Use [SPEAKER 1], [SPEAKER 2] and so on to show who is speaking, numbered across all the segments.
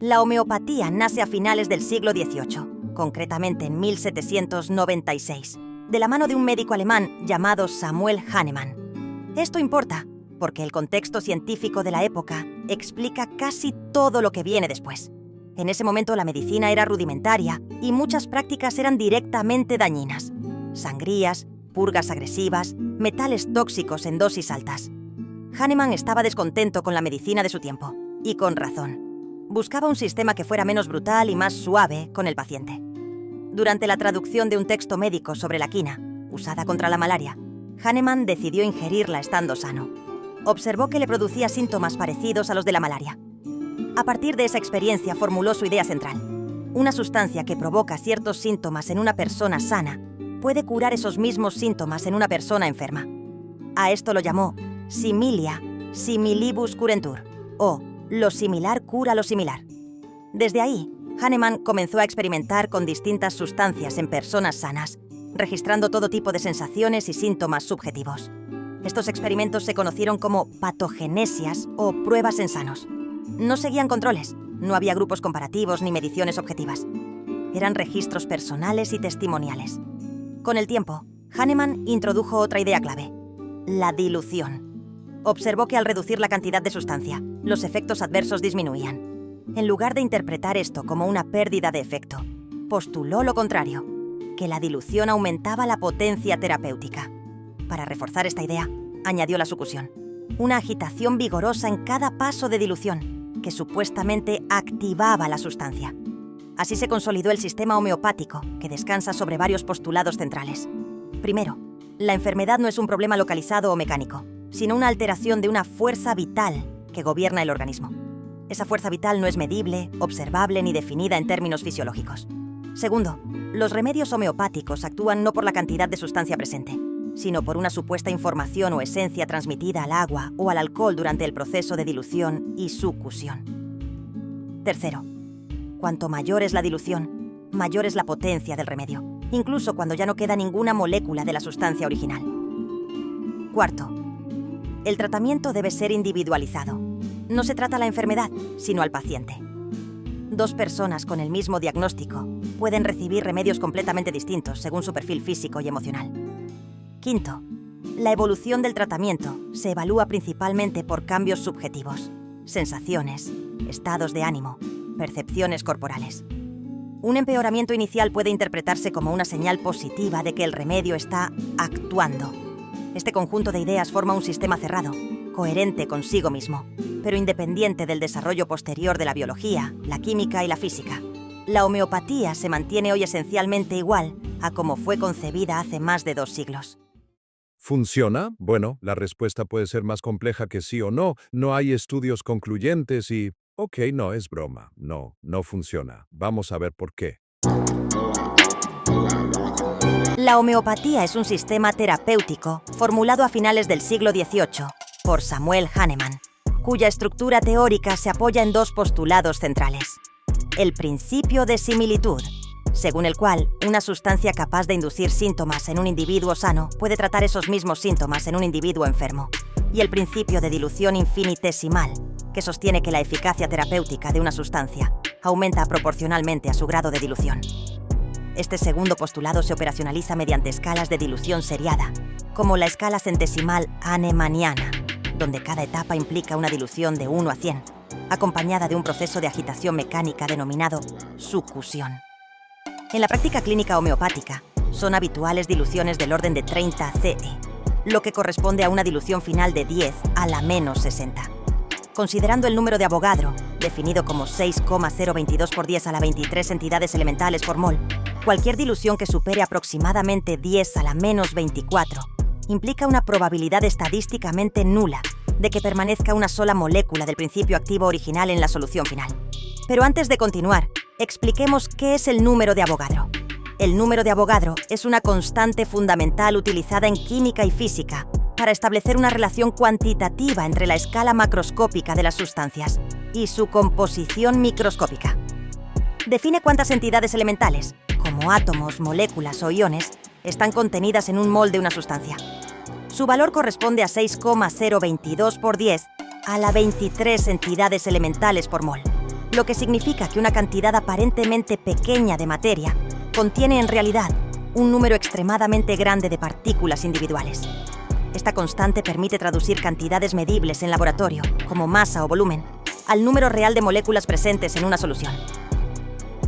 [SPEAKER 1] La homeopatía nace a finales del siglo XVIII, concretamente en 1796, de la mano de un médico alemán llamado Samuel Hahnemann. Esto importa porque el contexto científico de la época explica casi todo lo que viene después. En ese momento la medicina era rudimentaria y muchas prácticas eran directamente dañinas. Sangrías, purgas agresivas, metales tóxicos en dosis altas. Hahnemann estaba descontento con la medicina de su tiempo, y con razón. Buscaba un sistema que fuera menos brutal y más suave con el paciente. Durante la traducción de un texto médico sobre la quina, usada contra la malaria, Hahnemann decidió ingerirla estando sano. Observó que le producía síntomas parecidos a los de la malaria. A partir de esa experiencia formuló su idea central. Una sustancia que provoca ciertos síntomas en una persona sana puede curar esos mismos síntomas en una persona enferma. A esto lo llamó similia similibus curentur, o lo similar cura lo similar. Desde ahí, Hahnemann comenzó a experimentar con distintas sustancias en personas sanas, registrando todo tipo de sensaciones y síntomas subjetivos. Estos experimentos se conocieron como patogenesias o pruebas en sanos. No seguían controles, no había grupos comparativos ni mediciones objetivas. Eran registros personales y testimoniales. Con el tiempo, Hahnemann introdujo otra idea clave: la dilución. Observó que al reducir la cantidad de sustancia, los efectos adversos disminuían. En lugar de interpretar esto como una pérdida de efecto, postuló lo contrario, que la dilución aumentaba la potencia terapéutica. Para reforzar esta idea, añadió la sucusión, una agitación vigorosa en cada paso de dilución, que supuestamente activaba la sustancia. Así se consolidó el sistema homeopático, que descansa sobre varios postulados centrales. Primero, la enfermedad no es un problema localizado o mecánico, sino una alteración de una fuerza vital que gobierna el organismo. Esa fuerza vital no es medible, observable ni definida en términos fisiológicos. Segundo, los remedios homeopáticos actúan no por la cantidad de sustancia presente, sino por una supuesta información o esencia transmitida al agua o al alcohol durante el proceso de dilución y sucusión. Tercero, cuanto mayor es la dilución, mayor es la potencia del remedio, incluso cuando ya no queda ninguna molécula de la sustancia original. Cuarto, el tratamiento debe ser individualizado. No se trata a la enfermedad, sino al paciente. Dos personas con el mismo diagnóstico pueden recibir remedios completamente distintos según su perfil físico y emocional. Quinto, la evolución del tratamiento se evalúa principalmente por cambios subjetivos, sensaciones, estados de ánimo, percepciones corporales. Un empeoramiento inicial puede interpretarse como una señal positiva de que el remedio está actuando. Este conjunto de ideas forma un sistema cerrado, coherente consigo mismo, pero independiente del desarrollo posterior de la biología, la química y la física. La homeopatía se mantiene hoy esencialmente igual a como fue concebida hace más de 2 siglos.
[SPEAKER 2] ¿Funciona? Bueno, la respuesta puede ser más compleja que sí o no. No hay estudios concluyentes y... Ok, no, es broma. No funciona. Vamos a ver por qué.
[SPEAKER 1] La homeopatía es un sistema terapéutico formulado a finales del siglo XVIII por Samuel Hahnemann, cuya estructura teórica se apoya en 2 postulados centrales. El principio de similitud, según el cual una sustancia capaz de inducir síntomas en un individuo sano puede tratar esos mismos síntomas en un individuo enfermo. Y el principio de dilución infinitesimal, que sostiene que la eficacia terapéutica de una sustancia aumenta proporcionalmente a su grado de dilución. Este segundo postulado se operacionaliza mediante escalas de dilución seriada, como la escala centesimal hahnemanniana, donde cada etapa implica una dilución de 1 a 100, acompañada de un proceso de agitación mecánica denominado sucusión. En la práctica clínica homeopática, son habituales diluciones del orden de 30 CE, lo que corresponde a una dilución final de 10 a la menos 60. Considerando el número de Avogadro, definido como 6,022 por 10 a la 23 entidades elementales por mol, cualquier dilución que supere aproximadamente 10 a la menos 24 implica una probabilidad estadísticamente nula de que permanezca una sola molécula del principio activo original en la solución final. Pero antes de continuar, expliquemos qué es el número de Avogadro. El número de Avogadro es una constante fundamental utilizada en química y física para establecer una relación cuantitativa entre la escala macroscópica de las sustancias y su composición microscópica. Define cuántas entidades elementales, como átomos, moléculas o iones, están contenidas en un mol de una sustancia. Su valor corresponde a 6,022 por 10 a la 23 entidades elementales por mol. lo que significa que una cantidad aparentemente pequeña de materia contiene en realidad un número extremadamente grande de partículas individuales. Esta constante permite traducir cantidades medibles en laboratorio, como masa o volumen, al número real de moléculas presentes en una solución.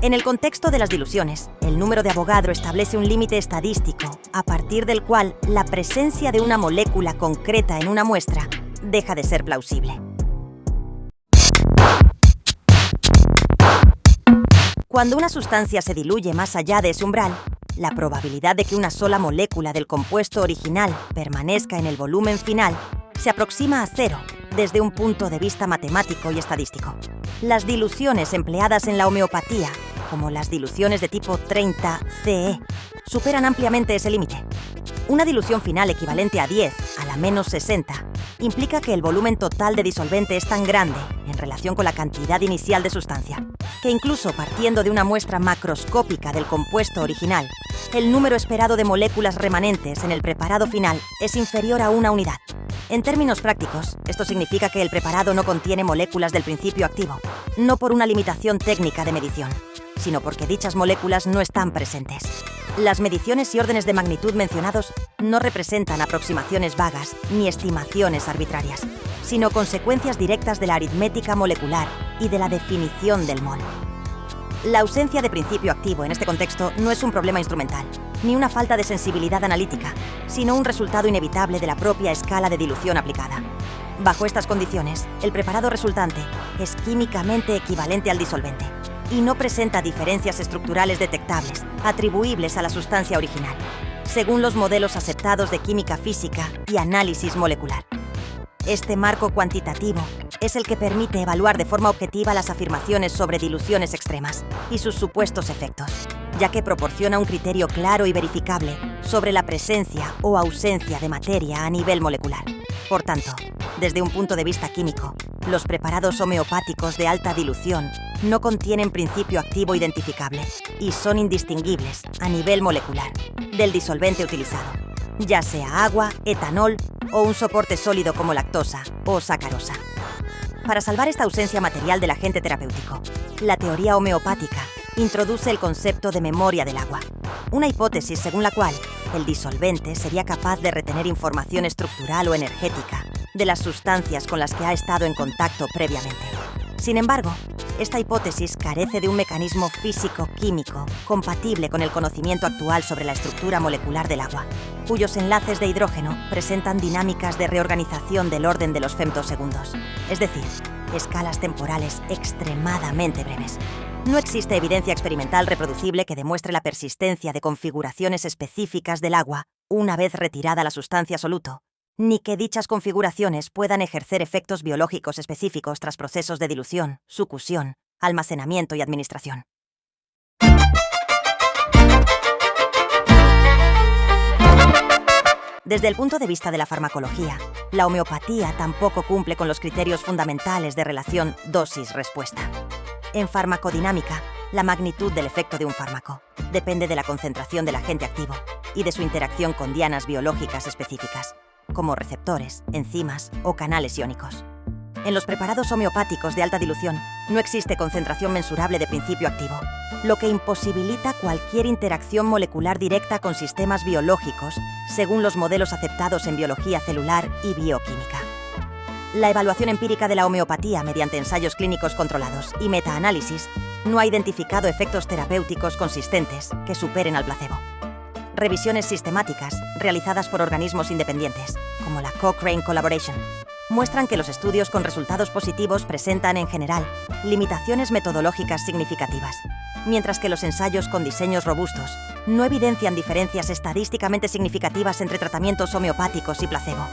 [SPEAKER 1] En el contexto de las diluciones, el número de Avogadro establece un límite estadístico a partir del cual la presencia de una molécula concreta en una muestra deja de ser plausible. Cuando una sustancia se diluye más allá de ese umbral, la probabilidad de que una sola molécula del compuesto original permanezca en el volumen final se aproxima a cero desde un punto de vista matemático y estadístico. Las diluciones empleadas en la homeopatía, como las diluciones de tipo 30 CE, superan ampliamente ese límite. Una dilución final equivalente a 10 a la menos 60 implica que el volumen total de disolvente es tan grande en relación con la cantidad inicial de sustancia, que incluso partiendo de una muestra macroscópica del compuesto original, el número esperado de moléculas remanentes en el preparado final es inferior a una unidad. En términos prácticos, esto significa que el preparado no contiene moléculas del principio activo, no por una limitación técnica de medición, sino porque dichas moléculas no están presentes. Las mediciones y órdenes de magnitud mencionados no representan aproximaciones vagas ni estimaciones arbitrarias, sino consecuencias directas de la aritmética molecular y de la definición del mol. La ausencia de principio activo en este contexto no es un problema instrumental, ni una falta de sensibilidad analítica, sino un resultado inevitable de la propia escala de dilución aplicada. Bajo estas condiciones, el preparado resultante es químicamente equivalente al disolvente y no presenta diferencias estructurales detectables atribuibles a la sustancia original, según los modelos aceptados de química física y análisis molecular. Este marco cuantitativo es el que permite evaluar de forma objetiva las afirmaciones sobre diluciones extremas y sus supuestos efectos, ya que proporciona un criterio claro y verificable sobre la presencia o ausencia de materia a nivel molecular. Por tanto, desde un punto de vista químico, los preparados homeopáticos de alta dilución no contienen principio activo identificable y son indistinguibles a nivel molecular del disolvente utilizado, ya sea agua, etanol o un soporte sólido como lactosa o sacarosa. Para salvar esta ausencia material del agente terapéutico, la teoría homeopática introduce el concepto de memoria del agua, una hipótesis según la cual el disolvente sería capaz de retener información estructural o energética de las sustancias con las que ha estado en contacto previamente. Sin embargo, esta hipótesis carece de un mecanismo físico-químico compatible con el conocimiento actual sobre la estructura molecular del agua, cuyos enlaces de hidrógeno presentan dinámicas de reorganización del orden de los femtosegundos, es decir, escalas temporales extremadamente breves. No existe evidencia experimental reproducible que demuestre la persistencia de configuraciones específicas del agua una vez retirada la sustancia soluto, ni que dichas configuraciones puedan ejercer efectos biológicos específicos tras procesos de dilución, sucusión, almacenamiento y administración. Desde el punto de vista de la farmacología, la homeopatía tampoco cumple con los criterios fundamentales de relación dosis-respuesta. En farmacodinámica, la magnitud del efecto de un fármaco depende de la concentración del agente activo y de su interacción con dianas biológicas específicas, como receptores, enzimas o canales iónicos. En los preparados homeopáticos de alta dilución no existe concentración mensurable de principio activo, lo que imposibilita cualquier interacción molecular directa con sistemas biológicos según los modelos aceptados en biología celular y bioquímica. La evaluación empírica de la homeopatía mediante ensayos clínicos controlados y metaanálisis no ha identificado efectos terapéuticos consistentes que superen al placebo. Revisiones sistemáticas realizadas por organismos independientes, como la Cochrane Collaboration, muestran que los estudios con resultados positivos presentan, en general, limitaciones metodológicas significativas, mientras que los ensayos con diseños robustos no evidencian diferencias estadísticamente significativas entre tratamientos homeopáticos y placebo.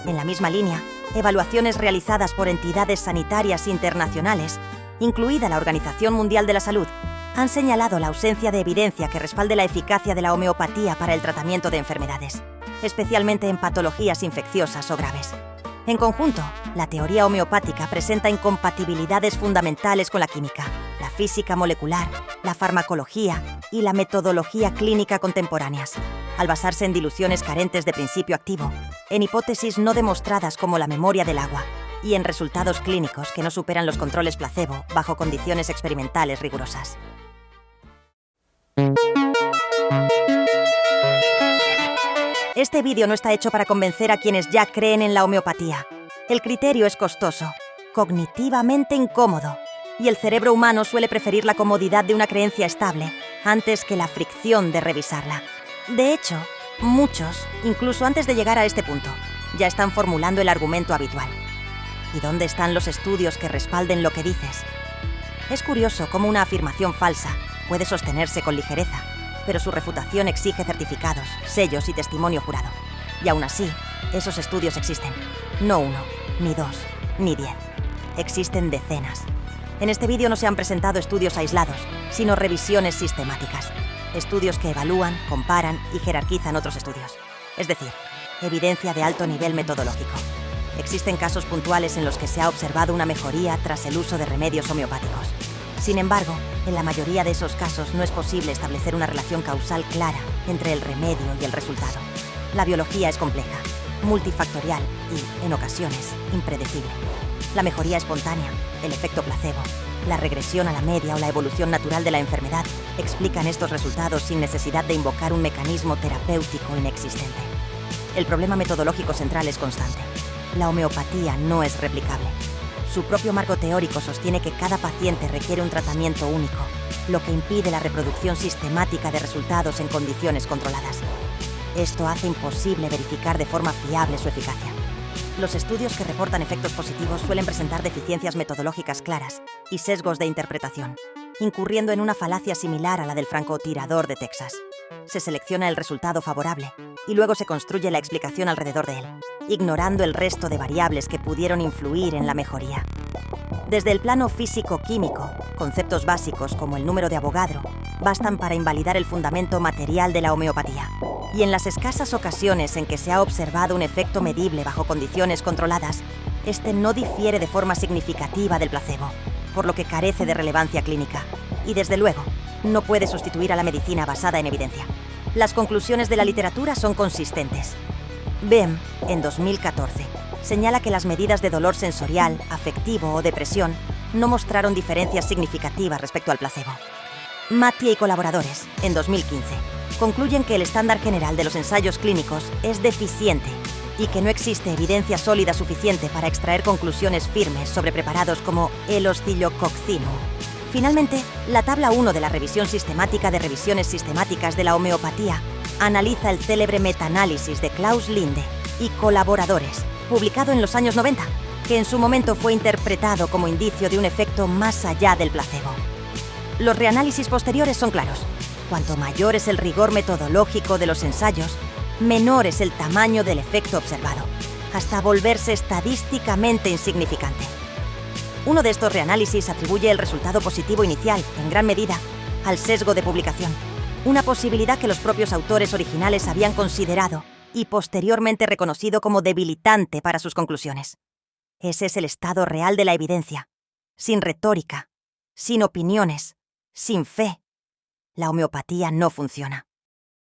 [SPEAKER 1] En la misma línea, evaluaciones realizadas por entidades sanitarias internacionales, incluida la Organización Mundial de la Salud, han señalado la ausencia de evidencia que respalde la eficacia de la homeopatía para el tratamiento de enfermedades, especialmente en patologías infecciosas o graves. En conjunto, la teoría homeopática presenta incompatibilidades fundamentales con la química, la física molecular, la farmacología y la metodología clínica contemporáneas, al basarse en diluciones carentes de principio activo, en hipótesis no demostradas como la memoria del agua y en resultados clínicos que no superan los controles placebo bajo condiciones experimentales rigurosas. Este vídeo no está hecho para convencer a quienes ya creen en la homeopatía. El criterio es costoso, cognitivamente incómodo, y el cerebro humano suele preferir la comodidad de una creencia estable antes que la fricción de revisarla. De hecho, muchos, incluso antes de llegar a este punto, ya están formulando el argumento habitual. ¿Y dónde están los estudios que respalden lo que dices? Es curioso cómo una afirmación falsa puede sostenerse con ligereza, pero su refutación exige certificados, sellos y testimonio jurado. Y aún así, esos estudios existen. No 1, ni 2, ni 10. Existen decenas. En este vídeo no se han presentado estudios aislados, sino revisiones sistemáticas. Estudios que evalúan, comparan y jerarquizan otros estudios. Es decir, evidencia de alto nivel metodológico. Existen casos puntuales en los que se ha observado una mejoría tras el uso de remedios homeopáticos. Sin embargo, en la mayoría de esos casos no es posible establecer una relación causal clara entre el remedio y el resultado. La biología es compleja, multifactorial y, en ocasiones, impredecible. La mejoría espontánea, el efecto placebo, la regresión a la media o la evolución natural de la enfermedad explican estos resultados sin necesidad de invocar un mecanismo terapéutico inexistente. El problema metodológico central es constante. La homeopatía no es replicable. Su propio marco teórico sostiene que cada paciente requiere un tratamiento único, lo que impide la reproducción sistemática de resultados en condiciones controladas. Esto hace imposible verificar de forma fiable su eficacia. Los estudios que reportan efectos positivos suelen presentar deficiencias metodológicas claras y sesgos de interpretación, incurriendo en una falacia similar a la del francotirador de Texas. Se selecciona el resultado favorable y luego se construye la explicación alrededor de él, ignorando el resto de variables que pudieron influir en la mejoría. Desde el plano físico-químico, conceptos básicos como el número de Avogadro bastan para invalidar el fundamento material de la homeopatía. Y en las escasas ocasiones en que se ha observado un efecto medible bajo condiciones controladas, este no difiere de forma significativa del placebo, por lo que carece de relevancia clínica. Y desde luego, no puede sustituir a la medicina basada en evidencia. Las conclusiones de la literatura son consistentes. Bem, en 2014, señala que las medidas de dolor sensorial, afectivo o depresión no mostraron diferencias significativas respecto al placebo. Mattie y colaboradores, en 2015, concluyen que el estándar general de los ensayos clínicos es deficiente y que no existe evidencia sólida suficiente para extraer conclusiones firmes sobre preparados como el Oscillococcinum. Finalmente, la tabla 1 de la revisión sistemática de revisiones sistemáticas de la homeopatía analiza el célebre metaanálisis de Klaus Linde y colaboradores, publicado en los años 90, que en su momento fue interpretado como indicio de un efecto más allá del placebo. Los reanálisis posteriores son claros. Cuanto mayor es el rigor metodológico de los ensayos, menor es el tamaño del efecto observado, hasta volverse estadísticamente insignificante. Uno de estos reanálisis atribuye el resultado positivo inicial, en gran medida, al sesgo de publicación, una posibilidad que los propios autores originales habían considerado y posteriormente reconocido como debilitante para sus conclusiones. Ese es el estado real de la evidencia, sin retórica, sin opiniones, sin fe. La homeopatía no funciona.